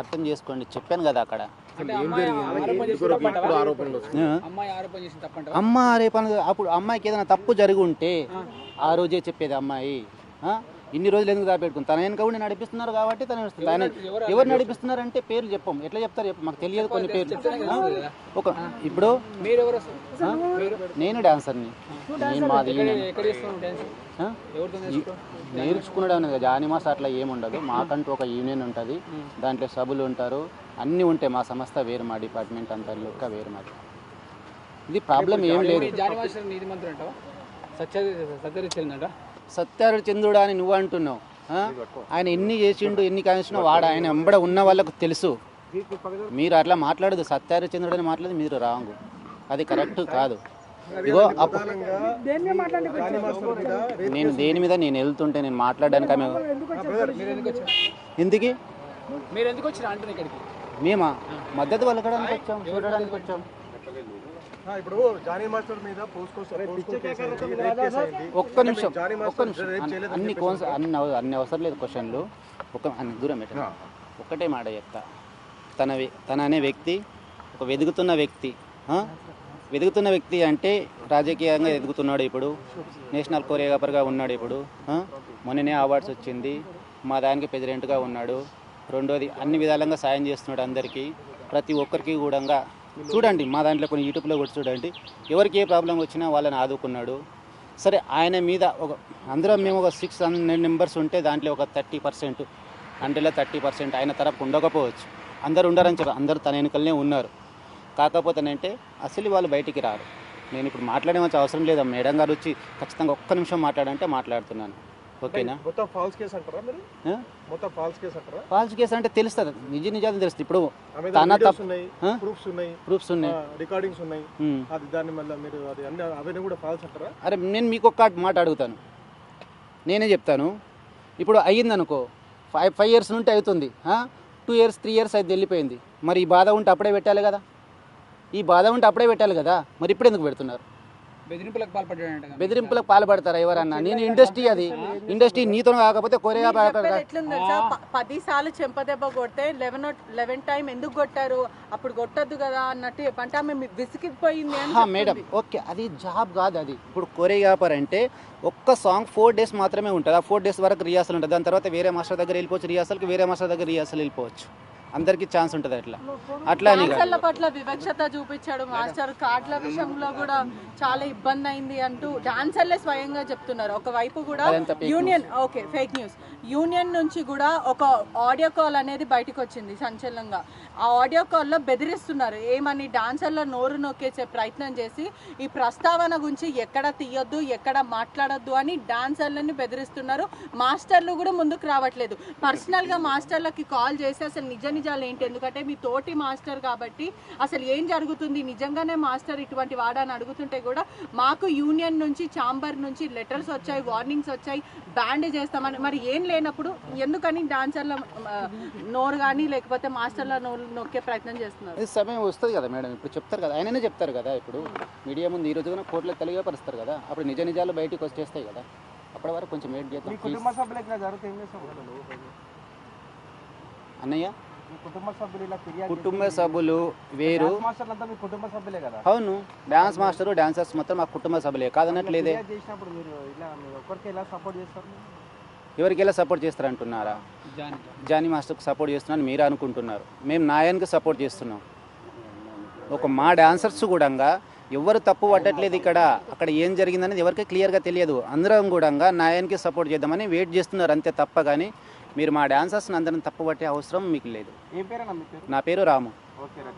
అర్థం చేసుకోండి, చెప్పాను కదా అక్కడ అమ్మ ఆరోపణ. అప్పుడు అమ్మాయికి ఏదైనా తప్పు జరిగి ఉంటే ఆ రోజే చెప్పేది అమ్మాయి. ఇన్ని రోజులు ఎందుకు దాపెట్టుకుని తన వెనక ఉండి నడిపిస్తున్నారు కాబట్టి తను నడుస్తుంది. ఆయన ఎవరు నడిపిస్తున్నారంటే పేర్లు చెప్పం, ఎట్లా చెప్తారు చెప్పు, మాకు తెలియదు కొన్ని పేర్లు. ఒక ఇప్పుడు నేను డాన్సర్ని, నేను మాది నేర్చుకున్నాడు అనేది జానీ మాస్ అట్లా ఏముండదు. మాకంటూ ఒక యూనియన్ ఉంటుంది, దాంట్లో సభ్యులు ఉంటారు, అన్నీ ఉంటాయి. మా సంస్థ వేరు, మా డిపార్ట్మెంట్ అంతా లెక్క వేరు. మాది ఇది ప్రాబ్లం ఏం లేదు. సత్యారు చంద్రుడా అని నువ్వు అంటున్నావు. ఆయన ఎన్ని చేసిండు, ఎన్ని కానిచ్చినా వాడు ఆయన వెంబడ ఉన్న వాళ్ళకు తెలుసు. మీరు అట్లా మాట్లాడదు, సత్యారు చంద్రుడు అని మాట్లాడదు, మీరు రాంగు, అది కరెక్ట్ కాదు. ఇగో నేను దేని మీద నేను వెళ్తుంటే నేను మాట్లాడడానికి ఆమె ఎందుకు మేమా మద్దతు పలకడానికి వచ్చాం, చూడడానికి వచ్చాం. ఒక్క నిమిషం అన్ని అవసరం లేదు క్వశ్చన్లు. దూరం పెట్ట ఒక్కటే మాట చెప్తా. తన అనే వ్యక్తి ఒక వెదుగుతున్న వ్యక్తి అంటే రాజకీయంగా ఎదుగుతున్నాడు. ఇప్పుడు నేషనల్ కొరియోగ్రాఫర్గా ఉన్నాడు. ఇప్పుడు మొన్ననే అవార్డ్స్ వచ్చింది, మా దానికి ప్రెసిడెంట్గా ఉన్నాడు. రెండోది అన్ని విధాలుగా సాయం చేస్తున్నాడు అందరికీ, ప్రతి ఒక్కరికి కూడా. చూడండి మా దాంట్లో కొన్ని యూట్యూబ్లో కూడా చూడండి, ఎవరికి ఏ ప్రాబ్లం వచ్చినా వాళ్ళని ఆదుకున్నాడు. సరే ఆయన మీద అందరం మేము ఒక 600 మెంబర్స్ ఉంటే దాంట్లో ఒక 30%, 100లో 30% ఆయన తరపు ఉండకపోవచ్చు. అందరు ఉండరని చెప్పారు, అందరూ తన వెనుకలనే ఉన్నారు. కాకపోతేనంటే అసలు వాళ్ళు బయటికి రారు. నేను ఇప్పుడు మాట్లాడేమంత అవసరం లేదు, మేడం గారు వచ్చి ఖచ్చితంగా ఒక్క నిమిషం మాట్లాడంటే మాట్లాడుతున్నాను. ఓకేనా? ఫాల్స్ కేసు అంటే తెలుస్తుంది, నిజాలు తెలుస్తుంది. ఇప్పుడు తన ప్రూఫ్స్ ఉన్నాయి, అరే నేను మీకు ఒక్క మాట అడుగుతాను, నేనే చెప్తాను. ఇప్పుడు అయ్యిందనుకో 5 years నుండి అవుతుంది, 2 years 3 years అయితే వెళ్ళిపోయింది. మరి ఈ బాధ ఉంటే అప్పుడే పెట్టాలి కదా, మరి ఇప్పుడు ఎందుకు పెడుతున్నారు? బెదిరింపులకు పాల్పడతారా ఎవరన్నా? నేను ఇండస్ట్రీ నీతో కాకపోతే కొరియా 10 సార్లు చెంపదెబ్బ కొడితే 11 టైం ఎందుకు కొట్టారు, అప్పుడు కొట్టద్దు కదా అన్నట్టు చెప్పంటే ఆమె విసిగిపోయింది మేడం. ఓకే, అది జాబ్ కాదు. అది ఇప్పుడు కొరియోగ్రాఫర్ అంటే ఒక్క సాంగ్ 4 days మాత్రమే ఉంటుంది. ఆ 4 days వరకు రిహార్సల్ ఉంటుంది. దాని తర్వాత వేరే మాస్టర్ దగ్గర వెళ్ళిపోవచ్చు రిహార్సల్కి, వేరే మాస్టర్ దగ్గర రిహార్సల్ వెళ్ళిపోవచ్చు. అందరికి ఛాన్స్ ఉంటుంది. అట్లా పట్ల వివక్షత చూపించాడు మాస్టర్. కార్డుల విషయంలో కూడా చాలా ఇబ్బంది అయింది అంటూ డాన్సర్లే స్వయంగా చెప్తున్నారు. ఒకవైపు కూడా యూనియన్ ఫేక్ న్యూస్ యూనియన్ నుంచి కూడా ఒక ఆడియో కాల్ అనేది బయటకు వచ్చింది సంచలనంగా. ఆ ఆడియో కాల్లో బెదిరిస్తున్నారు, ఏమని డాన్సర్ల నోరు నొక్కేసే ప్రయత్నం చేసి ఈ ప్రస్తావన గురించి ఎక్కడ తీయొద్దు, ఎక్కడ మాట్లాడొద్దు అని డాన్సర్లని బెదిరిస్తున్నారు. మాస్టర్లు కూడా ముందుకు రావట్లేదు. పర్సనల్గా మాస్టర్లకి కాల్ చేసి అసలు నిజాలు ఏంటి, ఎందుకంటే మీ తోటి మాస్టర్ కాబట్టి అసలు ఏం జరుగుతుంది, నిజంగానే మాస్టర్ ఇటువంటి వాడని అడుగుతుంటే కూడా మాకు యూనియన్ నుంచి ఛాంబర్ నుంచి లెటర్స్ వచ్చాయి, వార్నింగ్స్ వచ్చాయి, బ్యాండ్ చేస్తామని. మరి ఏం లేనప్పుడు ఎందుకని డాన్సర్ల నోరు కానీ లేకపోతే మాస్టర్ల నోరు నొక్కే ప్రయత్నం చేస్తున్నారు? సమయం వస్తుంది కదా మేడం, ఇప్పుడు చెప్తారు కదా, ఆయననే చెప్తారు కదా. ఇప్పుడు మీడియా ముందు ఈ రోజు కూడా కోర్టులో తెలియపరుస్తారు కదా, అప్పుడు నిజాలు బయటకు వచ్చేస్తాయి కదా. అప్పటి వరకు కొంచెం వెయిట్ చేద్దాం. అన్నయ్య కుటుంబ సభ్యులు వేరు. అవును, డాన్స్ మాస్టర్ డాన్సర్స్ మొత్తం మా కుటుంబ సభ్యులే, కాదన్నట్లేదే. ఎవరికి ఎలా సపోర్ట్ చేస్తారంటున్నారా? జానీ మాస్టర్కి సపోర్ట్ చేస్తున్నాను మీరు అనుకుంటున్నారు. మేము నాయన్కి సపోర్ట్ చేస్తున్నాం. మా డాన్సర్స్ కూడా ఎవరు తప్పు పట్టట్లేదు. అక్కడ ఏం జరిగిందనేది ఎవరికి క్లియర్గా తెలియదు. అందరం కూడా నాయన్కి సపోర్ట్ చేద్దామని వెయిట్ చేస్తున్నారు అంతే తప్ప. కానీ మీరు మా డాన్సర్స్ని అందరం తప్పు పట్టే అవసరం మీకు లేదు. నా పేరు రాము.